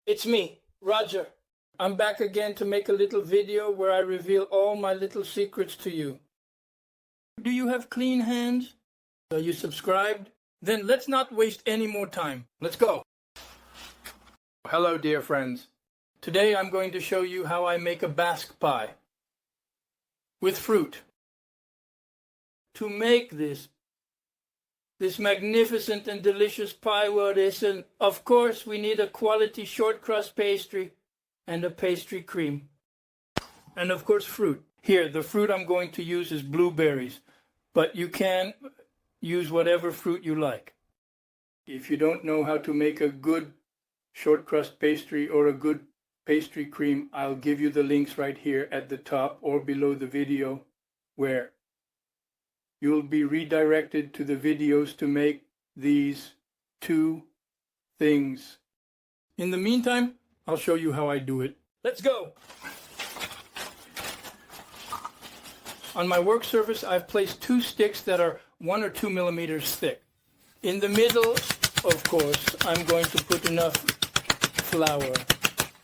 It's me, Roger. I'm back again to make a little video where I reveal all my little secrets to you. Do you have clean hands? Are you subscribed? Then let's not waste any more time. Let's go. Hello, dear friends. Today I'm going to show you how I make a Basque pie with fruit. To make this magnificent and delicious pie, of course we need a quality short crust pastry and a pastry cream. And of course fruit. Here, the fruit I'm going to use is blueberries, but you can use whatever fruit you like. If you don't know how to make a good short crust pastry or a good pastry cream, I'll give you the links right here at the top or below the video where you'll be redirected to the videos to make these two things. In the meantime, I'll show you how I do it. Let's go! On my work surface, I've placed two sticks that are 1 or 2 millimeters thick. In the middle, of course, I'm going to put enough flour.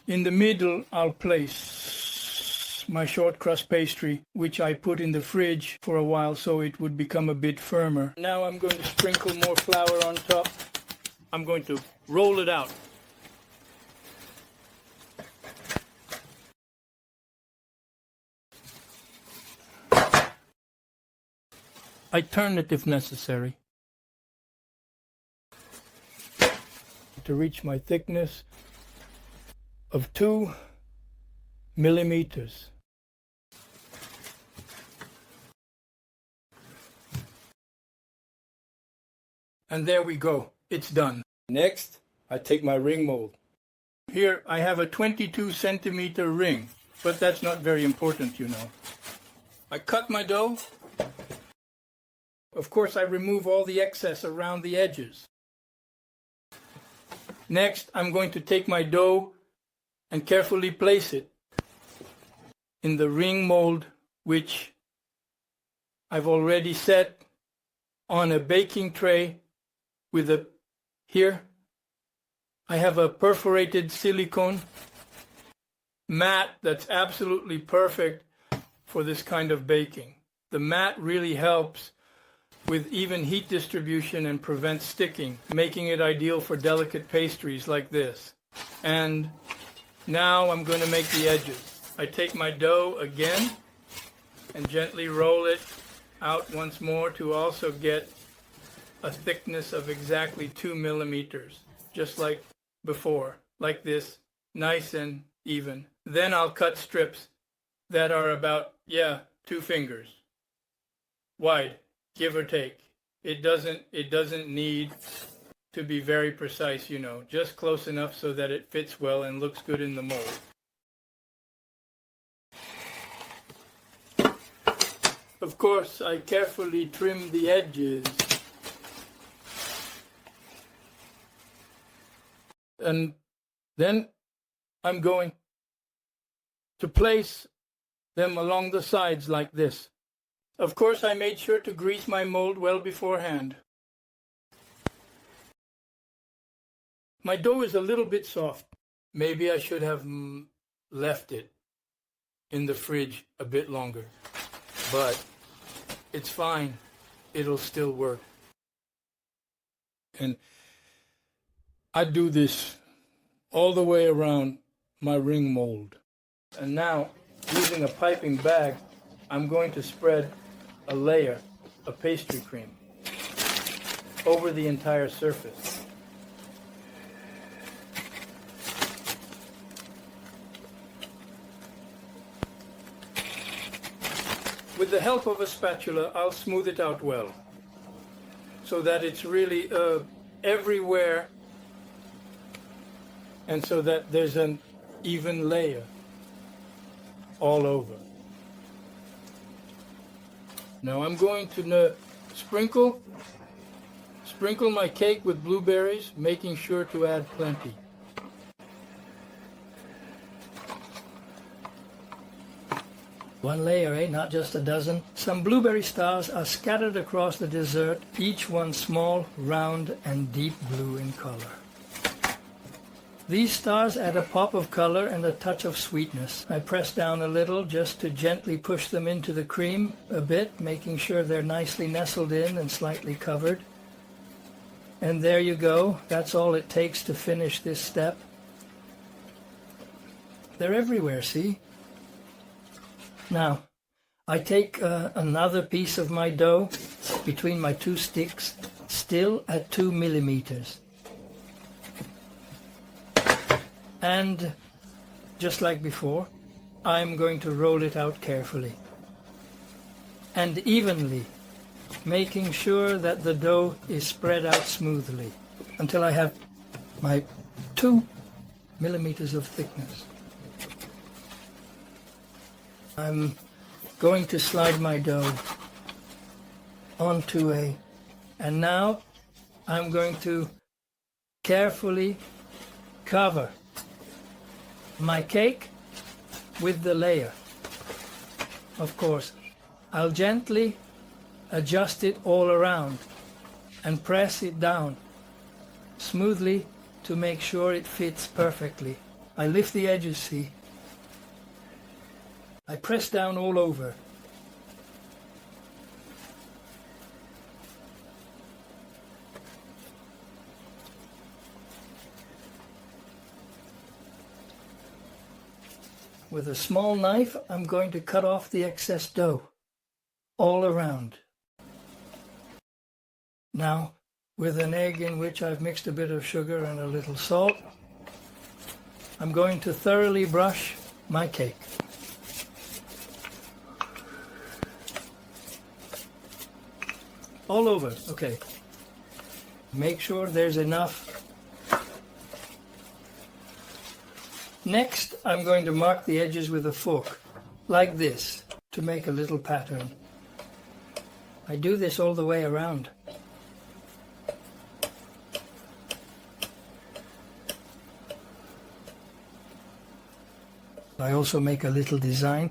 In the middle, I'll place my short crust pastry, which I put in the fridge for a while so it would become a bit firmer. Now I'm going to sprinkle more flour on top. I'm going to roll it out. I turn it if necessary to reach my thickness of 2 millimeters. And there we go, it's done. Next, I take my ring mold. Here I have a 22 centimeter ring, but that's not very important, you know. I cut my dough. Of course, I remove all the excess around the edges. Next, I'm going to take my dough and carefully place it in the ring mold, which I've already set on a baking tray with here I have a perforated silicone mat that's absolutely perfect for this kind of baking. The mat really helps with even heat distribution and prevents sticking, making it ideal for delicate pastries like this. And now I'm going to make the edges. I take my dough again and gently roll it out once more to also get a thickness of exactly 2 millimeters, just like before, like this, nice and even. Then I'll cut strips that are about, 2 fingers wide. Give or take. It doesn't need to be very precise, you know, just close enough so that it fits well and looks good in the mold. Of course, I carefully trim the edges. And then I'm going to place them along the sides like this. Of course, I made sure to grease my mold well beforehand. My dough is a little bit soft. Maybe I should have left it in the fridge a bit longer. But it's fine. It'll still work. And I do this all the way around my ring mold. And now, using a piping bag, I'm going to spread a layer of pastry cream over the entire surface. With the help of a spatula, I'll smooth it out well so that it's really everywhere and so that there's an even layer all over. Now I'm going to sprinkle my cake with blueberries, making sure to add plenty. One layer, not just a dozen. Some blueberry stars are scattered across the dessert, each one small, round, and deep blue in color. These stars add a pop of color and a touch of sweetness. I press down a little just to gently push them into the cream a bit, making sure they're nicely nestled in and slightly covered. And there you go. That's all it takes to finish this step. They're everywhere, see? Now, I take another piece of my dough between my two sticks, still at 2 millimeters. And just like before, I'm going to roll it out carefully and evenly, making sure that the dough is spread out smoothly until I have my 2 millimeters of thickness. I'm going to slide my dough onto and now I'm going to carefully cover my cake with the layer. Of course, I'll gently adjust it all around and press it down smoothly to make sure it fits perfectly. I lift the edges, see? I press down all over. With a small knife, I'm going to cut off the excess dough all around. Now, with an egg in which I've mixed a bit of sugar and a little salt, I'm going to thoroughly brush my cake. All over, okay. Make sure there's enough. Next, I'm going to mark the edges with a fork, like this, to make a little pattern. I do this all the way around. I also make a little design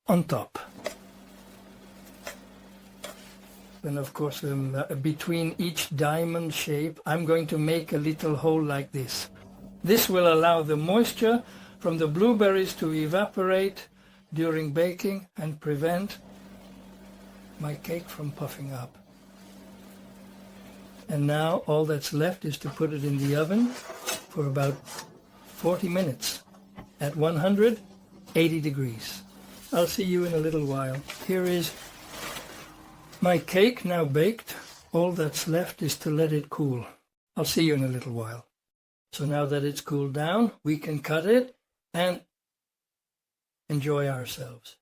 on top. And of course, between each diamond shape, I'm going to make a little hole like this. This will allow the moisture from the blueberries to evaporate during baking and prevent my cake from puffing up. And now all that's left is to put it in the oven for about 40 minutes at 180 degrees. I'll see you in a little while. Here is my cake now baked. All that's left is to let it cool. I'll see you in a little while. So now that it's cooled down, we can cut it and enjoy ourselves.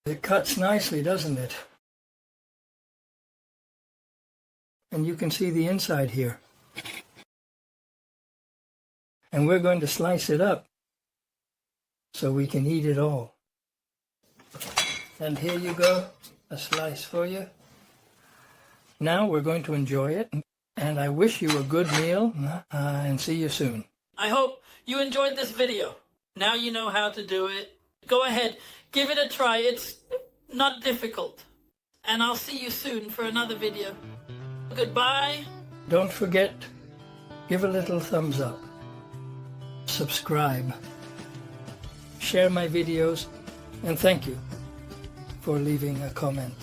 It cuts nicely, doesn't it? And you can see the inside here. And we're going to slice it up so we can eat it all. And here you go, a slice for you. Now we're going to enjoy it. And I wish you a good meal and see you soon. I hope you enjoyed this video. Now you know how to do it. Go ahead, give it a try. It's not difficult. And I'll see you soon for another video. Goodbye. Don't forget, give a little thumbs up. Subscribe. Share my videos. And thank you for leaving a comment.